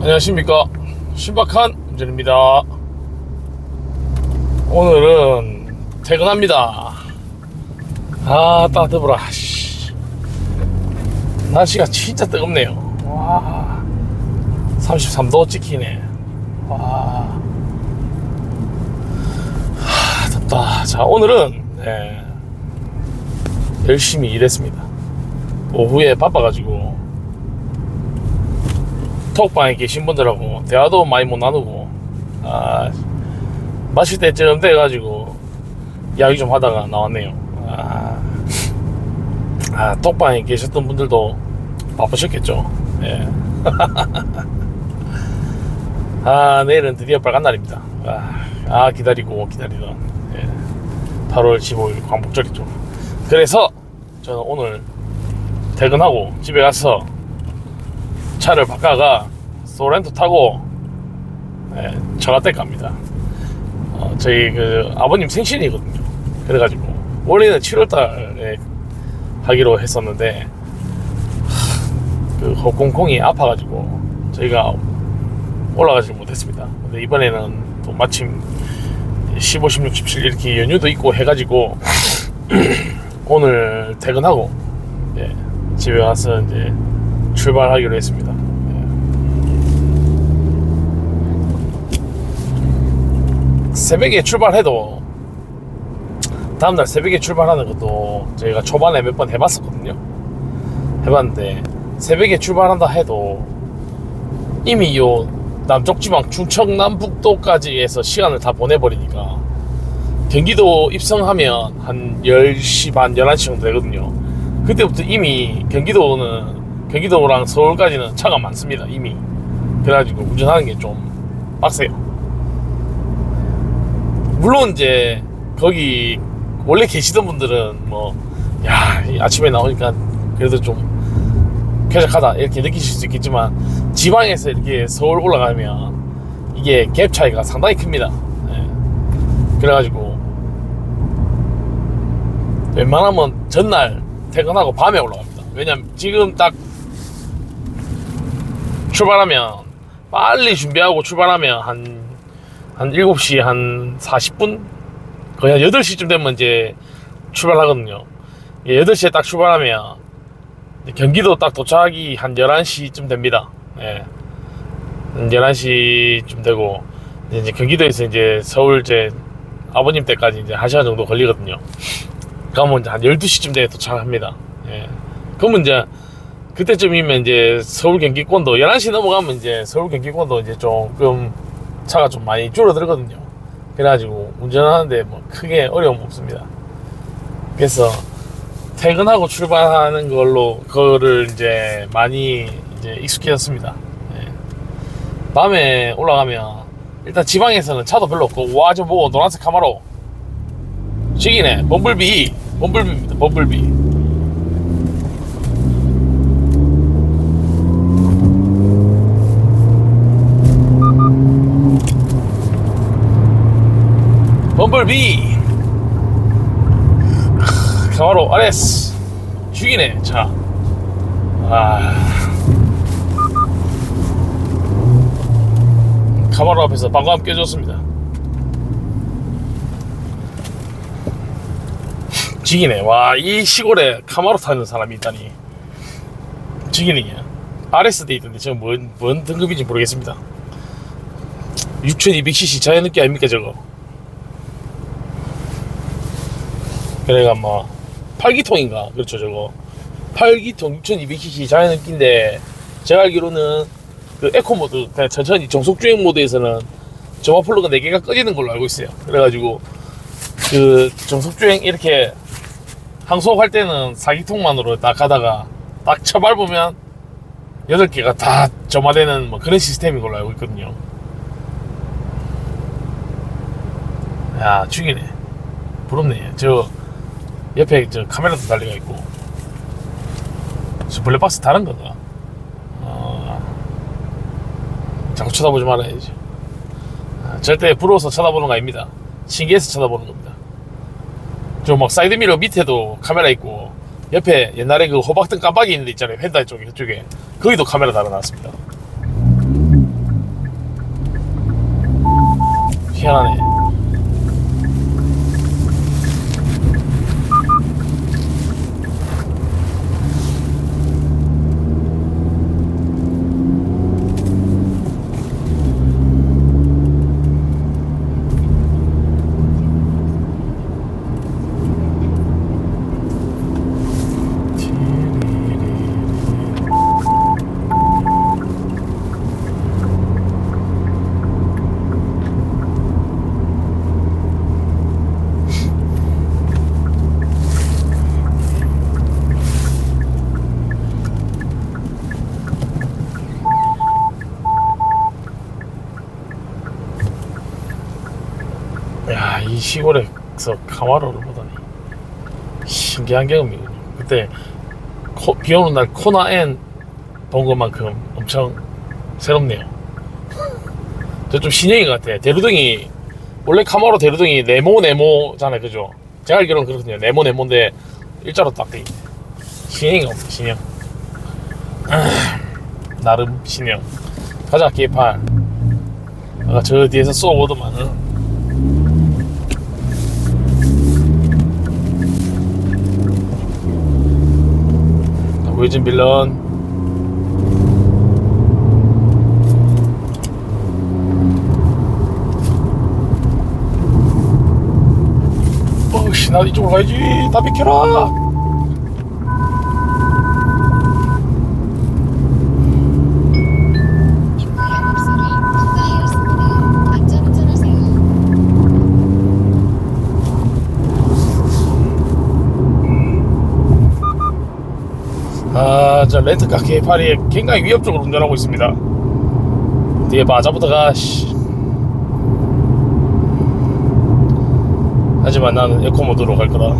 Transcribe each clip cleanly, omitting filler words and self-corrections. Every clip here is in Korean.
안녕하십니까, 신박한 운전입니다. 오늘은 퇴근합니다. 따뜻해보라. 날씨가 진짜 뜨겁네요. 와, 33도 찍히네. 와, 덥다. 자, 오늘은 열심히 일했습니다. 오후에 바빠가지고 톡방에 계신 분들하고 대화도 많이 못 나누고, 마실 때쯤 돼가지고 이야기 좀 하다가 나왔네요. 톡방에 계셨던 분들도 바쁘셨겠죠. 예. 내일은 드디어 빨간 날입니다. 기다리던 8월 15일 광복절이죠. 그래서 저는 오늘 퇴근하고 집에 가서 차를 바꿔가 소렌토 타고 처가댁 갑니다. 저희 아버님 생신이거든요. 그래가지고 원래는 7월달에 하기로 했었는데 콩콩이 아파가지고 저희가 올라가지 못했습니다. 근데 이번에는 또 마침 15, 16, 17 이렇게 연휴도 있고 해가지고 오늘 퇴근하고 집에 와서 이제 출발하기로 했습니다. 새벽에 출발해도 다음날 새벽에 출발하는 것도 저희가 초반에 몇 번 해봤었거든요. 해봤는데 새벽에 출발한다 해도 이미 요 남쪽 지방 충청남북도까지 해서 시간을 다 보내버리니까 경기도 입성하면 한 10시 반 11시 정도 되거든요. 그때부터 이미 경기도랑 서울까지는 차가 많습니다. 이미. 그래가지고 운전하는 게 좀 빡세요. 물론 이제 거기 원래 계시던 분들은 아침에 나오니까 그래도 좀 쾌적하다 이렇게 느끼실 수 있겠지만, 지방에서 이렇게 서울 올라가면 이게 갭 차이가 상당히 큽니다. 그래가지고 웬만하면 전날 퇴근하고 밤에 올라갑니다. 왜냐면 지금 딱 출발하면, 빨리 준비하고 출발하면 한 7시 한 40분? 거의 한 8시쯤 되면 이제 출발하거든요. 8시에 딱 출발하면 경기도 딱 도착하기 한 11시쯤 됩니다. 한 11시쯤 되고, 이제 경기도에서 이제 서울 아버님 댁까지 이제 1시간 정도 걸리거든요. 그러면 이제 한 12시쯤 되에 도착합니다. 그러면 이제 그때쯤이면 이제 서울 경기권도 11시 넘어가면 이제 서울 경기권도 이제 조금 차가 좀 많이 줄어들거든요. 그래가지고 운전하는데 크게 어려움 없습니다. 그래서 퇴근하고 출발하는 그거를 이제 많이 이제 익숙해졌습니다. 밤에 올라가면 일단 지방에서는 차도 별로 없고, 와, 저 보고 노란색 카마로 죽이네. 범블비입니다. 범블비. 범블비 카마로 RS 죽이네. 자, 카마로 앞에서 방광 껴줬습니다. 죽이네. 와, 이 시골에 카마로 타는 사람이 있다니 죽이네. RS 돼 있던데 저거 뭔 등급인지 모르겠습니다. 6200cc 자연느끼 아닙니까 저거? 그래가 8기통인가? 그렇죠, 저거 8기통 6200cc 자연느끼인데, 제가 알기로는 그 에코 모드, 그냥 천천히 정속주행 모드에서는 점화 플러그 4개가 꺼지는 걸로 알고 있어요. 그래가지고 그 정속주행 이렇게 항속할 때는 4기통만으로 딱 가다가 딱 쳐밟으면 8개가 다 점화되는 그런 시스템인 걸로 알고 있거든요. 야, 죽이네. 부럽네. 저 옆에 저 카메라도 달려가 있고. 저 블랙박스 다른 거다. 자꾸 쳐다보지 말아야지. 절대 부러워서 쳐다보는 거 아닙니다. 신기해서 쳐다보는 겁니다. 저 사이드미러 밑에도 카메라 있고, 옆에 옛날에 그 호박등 깜빡이 있는 데 있잖아요. 펜다 쪽에, 그쪽에. 거기도 카메라 달아놨습니다. 희한하네. 야, 이 시골에서 카마로를 보다니 신기한 경험이군요. 그때 비 오는 날 코나 N 본 것만큼 엄청 새롭네요. 저 좀 신형인 것 같아. 대루등이 원래 카마로 대루등이 네모잖아요, 그죠? 제가 알기로는 그렇거든요. 네모인데 일자로 딱 돼 있네. 신형인 것 같아, 신형. 나름 신형. 가자, K8. 아까 저 뒤에서 쏘고도만. 보이진 빌런. 어우씨, 나 이쪽으로 가야지. 다 비켜라. 저 렌트카 K8이 굉장히 위협적으로 운전하고 있습니다. 뒤에 맞아보다가 하지만 나는 에코 모드로 갈 거다.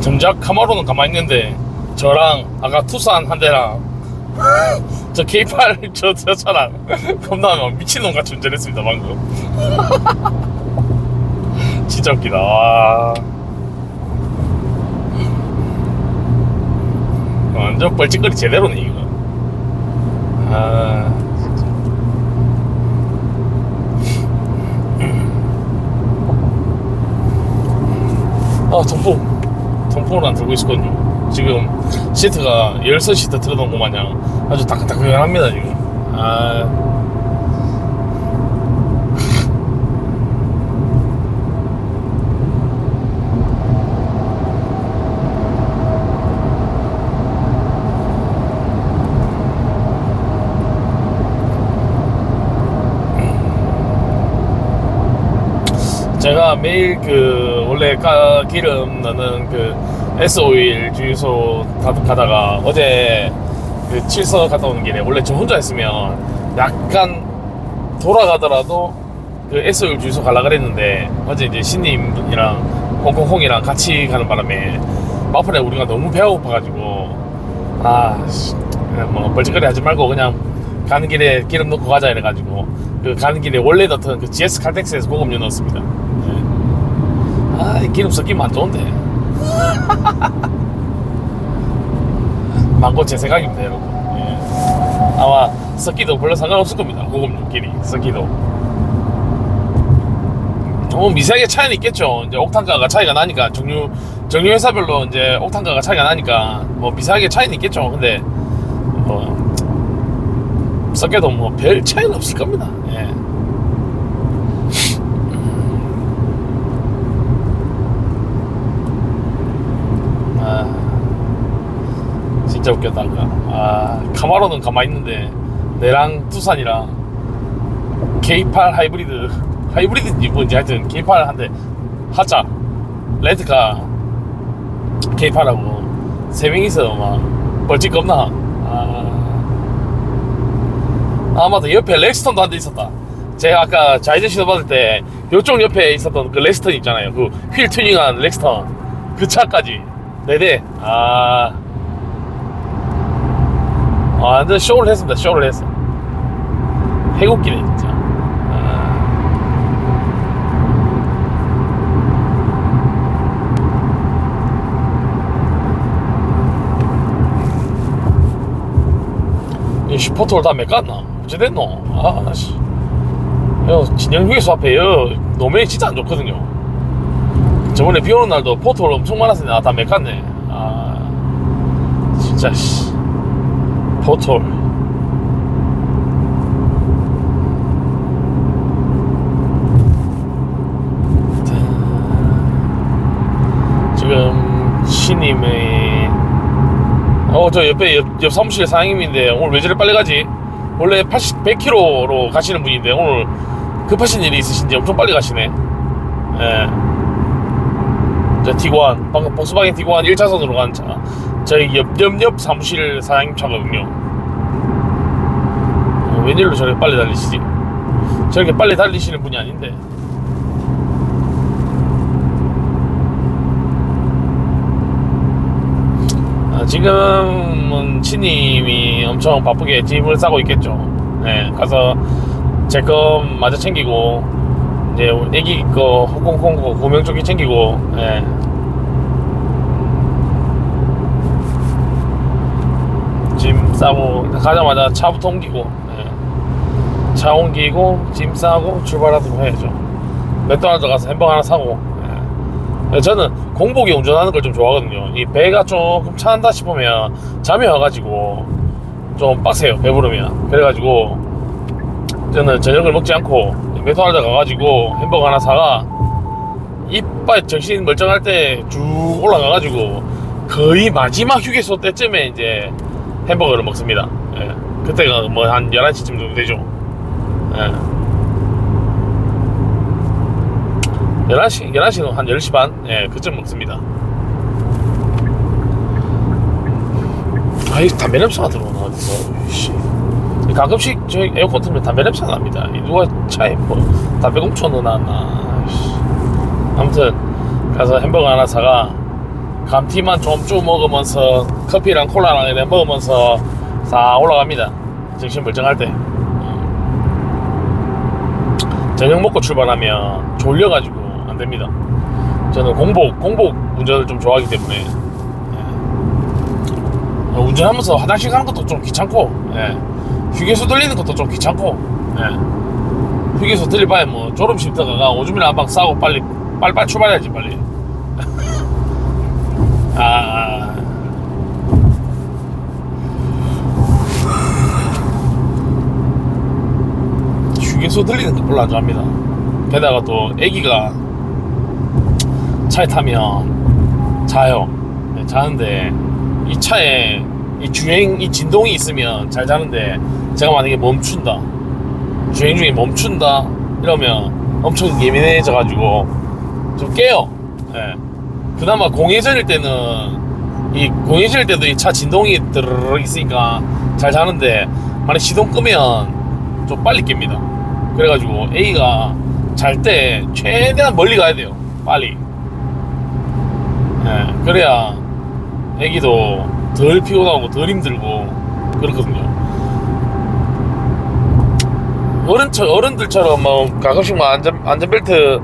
정작 카마로는 가만히 있는데 저랑 아까 투싼 한 대랑 저 K8 저 차랑 겁나 미친놈같이 운전했습니다 방금. 진짜 웃기다. 와. 완전 뻘짓거리 제대로네 이거. 아 통풍을 안 들고 있었거든요. 지금 시트가 열선 시트 틀어놓은 것 마냥 아주 따끈따끈합니다 지금. 제가 매일 원래 기름 넣는 S-오일 주유소 가다가 어제 칠서 갔다 오는 길에 원래 저 혼자 했으면 약간 돌아가더라도 S-오일 주유소 가려고 그랬는데 어제 이제 신님이랑 홍콩홍이랑 같이 가는 바람에 마플에 우리가 너무 배가 고파가지고 뭐 벌칙거리 하지 말고 그냥 가는 길에 기름 넣고 가자 이래가지고 가는 길에 원래 넣던 GS 칼텍스에서 고급유 넣었습니다. 기름 섞이면 안 좋은데. 망고 제 생각입니다 여러분. 아마 섞기도 별로 상관없을 겁니다. 고급유끼리 섞기도 미세하게 차이는 있겠죠. 이제 옥탄가가 차이가 나니까 정유 회사별로 이제 옥탄가가 차이가 나니까 뭐 미세하게 차이는 있겠죠. 근데 섞여도 뭐 별 차이는 없을 겁니다. 진짜 웃겼다. 카마로는 가만히 있는데 내랑 투산이랑 K8 하이브리드인지 뭔지 하여튼 K8 한대 하자 렌트카 K8하고 세 명이서 막 벌칙 겁나. 아 맞다, 옆에 렉스턴도 한 대 있었다. 제가 아까 좌회전 시도 받을 때 요쪽 옆에 있었던 그 렉스턴 있잖아요. 그 휠 튜닝한 렉스턴, 그 차까지 4대. 완전 쇼를 했습니다. 쇼를 했어. 해국기네 진짜. 이 슈퍼톨 다 메꿨나? 어째 됐노? 씨. 진영 휴게소 앞에 노면이 진짜 안 좋거든요. 저번에 비 오는 날도 포톨 엄청 많았으니 다 메꿨네. 진짜 씨. 포톨. 지금 신임의 저 옆에 옆 사무실 사장님인데 오늘 왜 저래 빨리 가지? 원래 100km로 가시는 분인데 오늘 급하신 일이 있으신지 엄청 빨리 가시네. 예. 저 티구안, 방금 복스바겐 티구안 1차선으로 가는 차, 저희 옆 사무실 사장님 차거든요. 웬일로 저렇게 빨리 달리시지? 저렇게 빨리 달리시는 분이 아닌데. 지금은 치님이 엄청 바쁘게 짐을 싸고 있겠죠. 네, 가서 제 거 마저 챙기고, 이제 애기 거 홍콩콩고 구명조끼 챙기고, 네. 짐 싸고 가자마자 차부터 옮기고, 네. 차 옮기고 짐 싸고 출발하도록 해야죠. 맥도날드 가서 햄버거 하나 사고. 네. 저는 공복에 운전하는 걸 좀 좋아하거든요. 이 배가 조금 차한다 싶으면 잠이 와가지고 좀 빡세요, 배부르면. 그래가지고 저는 저녁을 먹지 않고 맥도날드 가가지고 햄버거 하나 사가 이빨 정신 멀쩡할 때 쭉 올라가가지고 거의 마지막 휴게소 때쯤에 이제 햄버거를 먹습니다. 예. 그때가 뭐 한 11시쯤 정도 되죠. 예. 11시는 한 10시 반? 예, 그쯤 먹습니다. 이 담배 냄새가 들어오나, 어디서. 씨. 가끔씩 저희 에어컨 틀면 담배 냄새가 납니다. 누가 차에 뭐 담배 꽁초 넣어놨나. 아무튼 가서 햄버거 하나 사가 감튀만 좀 쭉 먹으면서 커피랑 콜라랑 이렇게 먹으면서 싹 올라갑니다. 정신 멀쩡할 때. 저녁 먹고 출발하면 졸려가지고 안 됩니다. 저는 공복 운전을 좀 좋아하기 때문에, 예. 운전하면서 화장실 가는 것도 좀 귀찮고, 예. 휴게소 들리는 것도 좀 귀찮고, 예. 휴게소 들릴 바에 뭐 졸음 쉼터가 오줌이나 한 방 싸고 빨리 출발해야지 빨리. 휴게소 들리는 거 별로 안 좋아합니다. 게다가 또 애기가 차에 타면 자요. 네, 자는데 이 차에 이 진동이 있으면 잘 자는데, 제가 만약에 멈춘다, 주행 중에 멈춘다 이러면 엄청 예민해져 가지고 좀 깨요. 네. 그나마 공회전일 때는 이 차 진동이 드르륵 있으니까 잘 자는데, 만약 시동 끄면 좀 빨리 깹니다. 그래가지고 A가 잘 때 최대한 멀리 가야 돼요, 빨리. 예, 그래야 애기도 덜 피곤하고 덜 힘들고 그렇거든요. 어른들처럼 뭐 가끔씩 뭐 안전벨트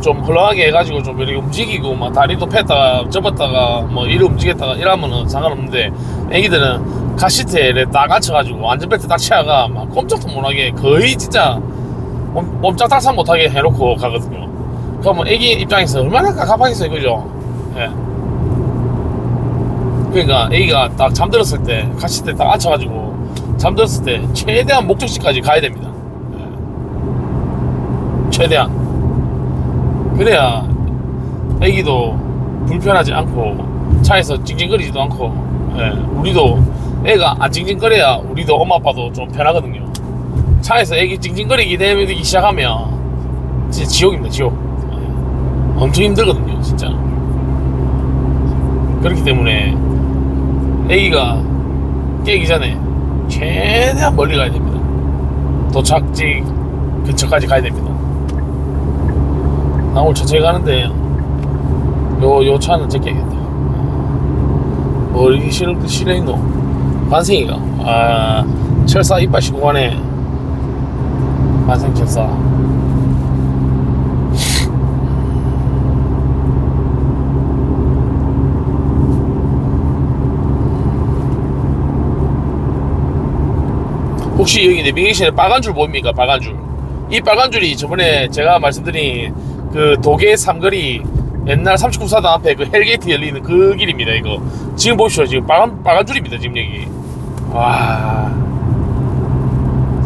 좀 헐렁하게 해가지고 좀 이렇게 움직이고 막 다리도 폈다가 접었다가 뭐 이리 움직였다가 이러면은 상관없는데, 애기들은 카시트에 딱 앉혀가지고 안전벨트 딱 채워가 막 꼼짝도 못하게 거의 진짜 꼼짝달싹 못하게 해놓고 가거든요. 그러면 애기 입장에서 얼마나 깝깝하겠어요, 그죠? 예. 그러니까 애기가 딱 잠들었을 때 카시트에 딱 앉혀가지고 잠들었을 때 최대한 목적지까지 가야 됩니다. 예. 최대한. 그래야 애기도 불편하지 않고 차에서 찡찡거리지도 않고, 예. 우리도 애가 안 찡찡거려야 우리도 엄마 아빠도 좀 편하거든요. 차에서 애기 찡찡거리기 되기 시작하면 진짜 지옥입니다, 지옥. 예. 엄청 힘들거든요, 진짜. 그렇기 때문에 애기가 깨기 전에 최대한 멀리 가야 됩니다. 도착지 근처까지 가야 됩니다. 나 오늘 천천히 가는데 요 차는 제껴야겠다. 뭐 이렇게 실내있노? 관생이가 철사 이빨 씻고 가네. 관생 철사. 혹시 여기 내비게이션에 빨간 줄 보입니까? 빨간 줄. 이 빨간 줄이 저번에 제가 말씀드린 그 도계 삼거리 옛날 39사단 앞에 그 헬게이트 열리는 그 길입니다. 이거 지금 보십시오. 지금 빨간 줄입니다. 지금 여기. 와,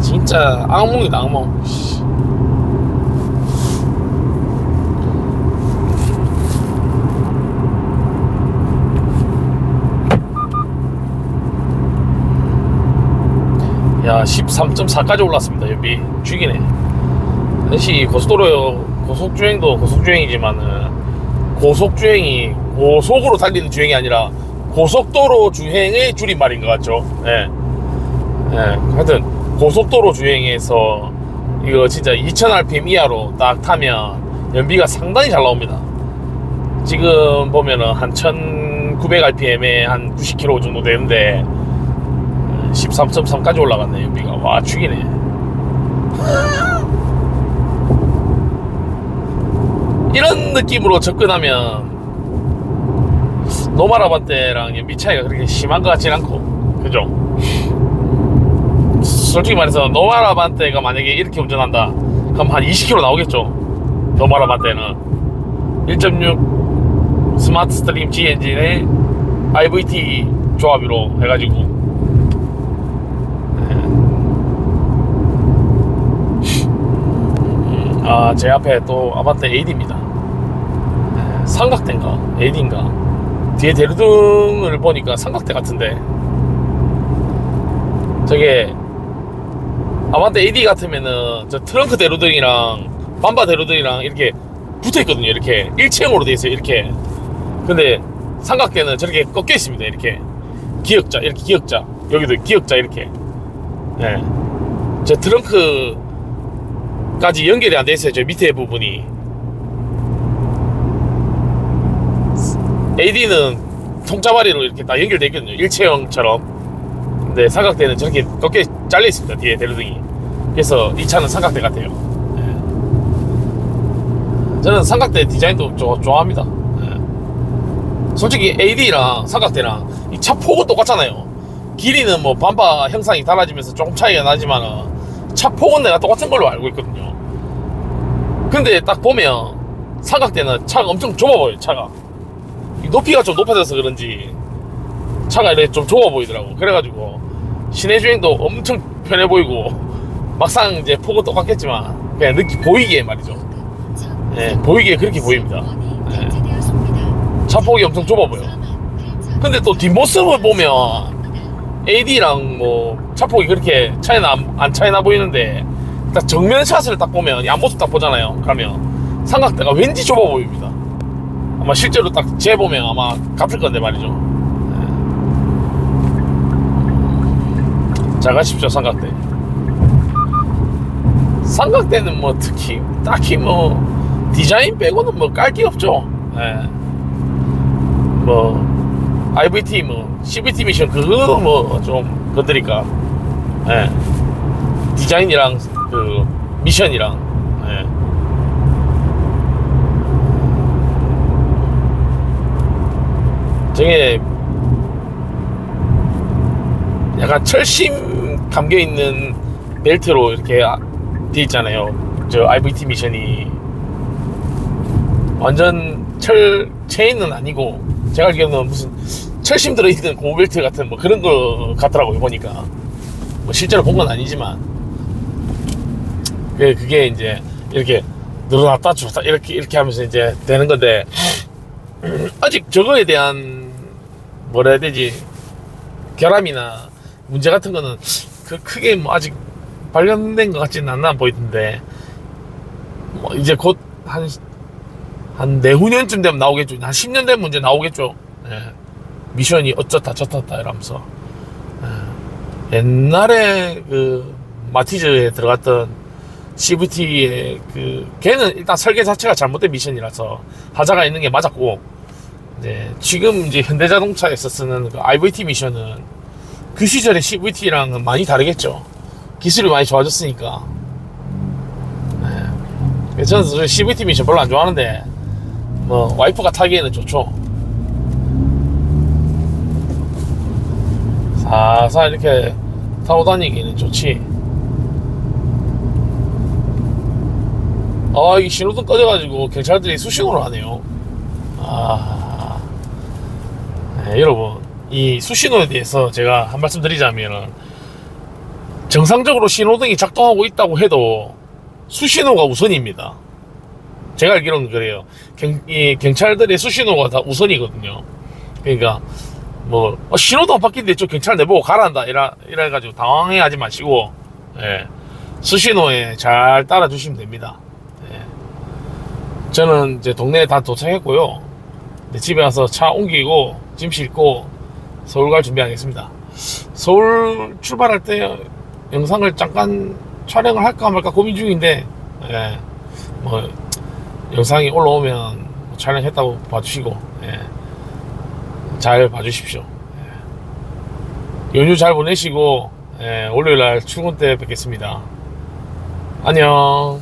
진짜 악몽이다, 악몽. 야, 13.4까지 올랐습니다. 연비 죽이네. 사실 고속주행도 고속주행이지만은 고속주행이 고속으로 달리는 주행이 아니라 고속도로 주행의 줄임말인 것 같죠. 예. 예. 하여튼 고속도로 주행에서 이거 진짜 2000rpm 이하로 딱 타면 연비가 상당히 잘 나옵니다. 지금 보면은 한 1900rpm에 한 90km 정도 되는데 13.3까지 올라갔네. 연비가. 와, 죽이네. 이런 느낌으로 접근하면 노마라반떼랑 연비 차이가 그렇게 심한 것 같진 않고, 그죠? 솔직히 말해서 노마라반떼가 만약에 이렇게 운전한다 그럼 한 20km 나오겠죠. 노마라반떼는 1.6 스마트 스트림 G 엔진의 IVT 조합으로 해가지고 제 앞에 또 아반떼 AD입니다. 삼각대인가? AD인가? 뒤에 대루등을 보니까 삼각대 같은데, 저게 아반떼 AD 같으면은 저 트렁크 대루등이랑 밤바 대루등이랑 이렇게 붙어있거든요. 이렇게 일체형으로 돼 있어요. 이렇게. 근데 삼각대는 저렇게 꺾여 있습니다. 이렇게 기역자, 이렇게 기역자, 여기도 기역자 이렇게. 예. 저 트렁크까지 연결이 안 돼 있어요. 저 밑에 부분이. AD는 통짜바리로 이렇게 다 연결되어 있거든요. 일체형처럼. 근데 삼각대는 저렇게 꺾여 잘려 있습니다. 뒤에 대루등이. 그래서 이 차는 삼각대 같아요. 예. 저는 삼각대 디자인도 좋아합니다. 예. 솔직히 AD랑 삼각대랑 이 차 폭은 똑같잖아요. 길이는 뭐 반바 형상이 달라지면서 조금 차이가 나지만 차 폭은 내가 똑같은 걸로 알고 있거든요. 근데 딱 보면 삼각대는 차가 엄청 좁아 보여요. 차가 높이가 좀 높아져서 그런지 차가 이렇게 좀 좁아 보이더라고. 그래가지고 시내 주행도 엄청 편해 보이고, 막상 이제 폭은 똑같겠지만 그냥 보이기에 말이죠. 예, 보이기에 그렇게 보입니다. 예. 차 폭이 엄청 좁아 보여. 근데 또 뒷모습을 보면 AD랑 뭐 차폭이 그렇게 차이나 안 차이나 보이는데, 딱 정면 샷을 딱 보면, 앞모습 딱 보잖아요. 그러면 삼각대가 왠지 좁아 보입니다. 아마 실제로 딱 재보면 아마 같을 건데 말이죠. 네. 잘 가십시오. 삼각대. 삼각대는 뭐 특히 딱히 뭐 디자인 빼고는 뭐 깔 게 없죠. 네. 뭐 IVT 뭐 CVT 미션 그거 뭐 좀 그들이니까. 예. 디자인이랑 그 미션이랑. 예. 저게 약간 철심 감겨 있는 벨트로 이렇게 돼 있잖아요. 저 IVT 미션이 완전 체인은 아니고, 제가 알기로는 무슨 철심 들어있는 고무벨트 같은 뭐 그런 거 같더라고요. 보니까 뭐 실제로 본 건 아니지만 그게 이제 이렇게 늘어났다 줬다 이렇게 하면서 이제 되는 건데, 아직 저거에 대한 뭐라 해야 되지, 결함이나 문제 같은 거는 크게 뭐 아직 발견된 것 같지는 않나 보이던데, 뭐 이제 곧 한 내후년쯤 되면 나오겠죠. 한 10년 된 문제 나오겠죠. 예. 미션이 어쩌다 저쩌다 이러면서. 예. 옛날에 그 마티즈에 들어갔던 CVT의 걔는 일단 설계 자체가 잘못된 미션이라서 하자가 있는 게 맞았고, 지금 이제 현대자동차에서 쓰는 그 IVT 미션은 그 시절의 CVT랑은 많이 다르겠죠. 기술이 많이 좋아졌으니까. 저는 CVT 미션 별로 안 좋아하는데, 뭐 와이프가 타기에는 좋죠. 사사 이렇게 타고 다니기는 좋지. 이 신호등 꺼져가지고 경찰들이 수신호를 하네요. 여러분, 이 수신호에 대해서 제가 한 말씀 드리자면, 정상적으로 신호등이 작동하고 있다고 해도 수신호가 우선입니다. 제가 알기로는 그래요. 경찰들의 수신호가 다 우선이거든요. 그러니까 뭐 신호도 안 바뀌는데 저 경찰 내보고 가란다 이래가지고 당황해 하지 마시고, 수신호에 잘 따라 주시면 됩니다. 저는 이제 동네에 다 도착했고요. 집에 와서 차 옮기고 짐 싣고 서울 갈 준비하겠습니다. 서울 출발할 때 영상을 잠깐 촬영을 할까 말까 고민 중인데, 뭐 영상이 올라오면 촬영했다고 봐주시고, 잘 봐주십시오. 연휴 잘 보내시고, 월요일날 출근 때 뵙겠습니다. 안녕.